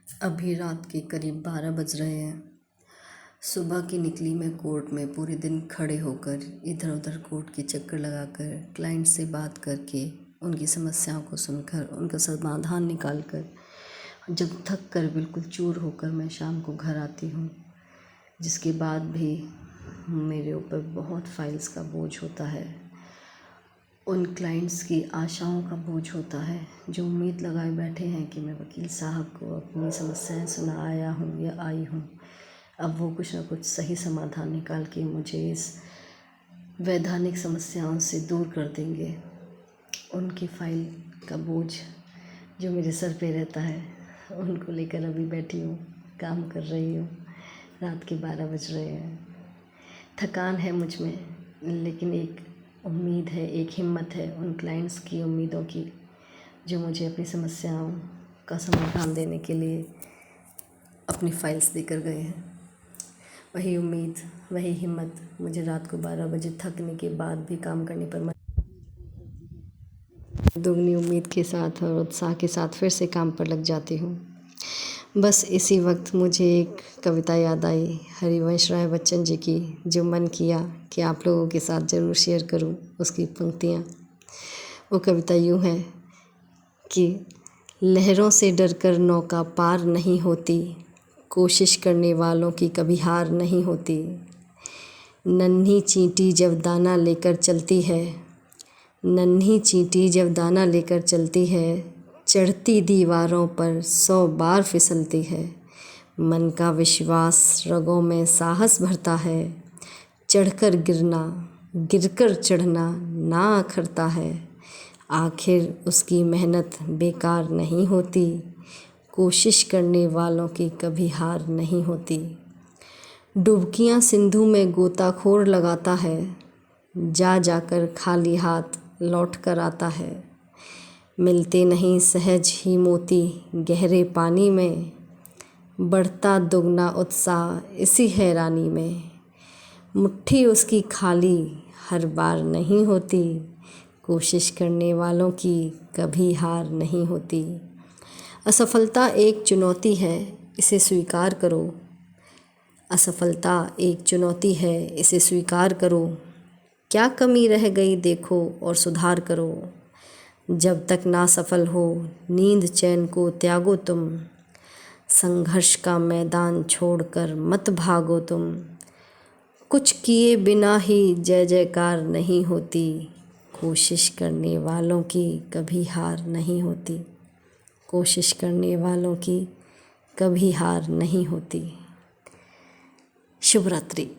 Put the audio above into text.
अभी रात के करीब 12 बज रहे हैं। सुबह की निकली मैं कोर्ट में पूरे दिन खड़े होकर इधर उधर कोर्ट के चक्कर लगाकर क्लाइंट से बात करके उनकी समस्याओं को सुनकर उनका समाधान निकाल कर जब थक कर बिल्कुल चूर होकर मैं शाम को घर आती हूँ, जिसके बाद भी मेरे ऊपर बहुत फाइल्स का बोझ होता है। उन क्लाइंट्स की आशाओं का बोझ होता है जो उम्मीद लगाए बैठे हैं कि मैं वकील साहब को अपनी समस्याएं सुना आया हूँ या आई हूँ। अब वो कुछ ना कुछ सही समाधान निकाल के मुझे इस वैधानिक समस्याओं से दूर कर देंगे। उनकी फ़ाइल का बोझ जो मेरे सर पे रहता है, उनको लेकर अभी बैठी हूँ, काम कर रही हूँ। रात के 12 बज रहे हैं। थकान है मुझ में, लेकिन एक उम्मीद है, एक हिम्मत है उन क्लाइंट्स की उम्मीदों की जो मुझे अपनी समस्याओं का समाधान देने के लिए अपनी फाइल्स देकर गए हैं। वही उम्मीद, वही हिम्मत मुझे रात को 12 बजे थकने के बाद भी काम करने पर दुगनी उम्मीद के साथ और उत्साह के साथ फिर से काम पर लग जाती हूँ। बस इसी वक्त मुझे एक कविता याद आई हरिवंश राय बच्चन जी की, जो मन किया कि आप लोगों के साथ ज़रूर शेयर करूं उसकी पंक्तियाँ। वो कविता यूँ है कि लहरों से डरकर नौका पार नहीं होती, कोशिश करने वालों की कभी हार नहीं होती। नन्ही चींटी जब दाना लेकर चलती है, नन्ही चींटी जब दाना लेकर चलती है, चढ़ती दीवारों पर 100 बार फिसलती है। मन का विश्वास रगों में साहस भरता है, चढ़कर गिरना गिरकर चढ़ना ना अखरता है। आखिर उसकी मेहनत बेकार नहीं होती, कोशिश करने वालों की कभी हार नहीं होती। डुबकियाँ सिंधु में गोताखोर लगाता है, जा जाकर खाली हाथ लौट कर आता है। मिलते नहीं सहज ही मोती गहरे पानी में, बढ़ता दुगना उत्साह इसी हैरानी में। मुट्ठी उसकी खाली हर बार नहीं होती, कोशिश करने वालों की कभी हार नहीं होती। असफलता एक चुनौती है, इसे स्वीकार करो। असफलता एक चुनौती है, इसे स्वीकार करो। क्या कमी रह गई देखो और सुधार करो। जब तक ना सफल हो नींद चैन को त्यागो तुम, संघर्ष का मैदान छोड़कर मत भागो तुम। कुछ किए बिना ही जय जयकार नहीं होती, कोशिश करने वालों की कभी हार नहीं होती। कोशिश करने वालों की कभी हार नहीं होती। शुभ रात्रि।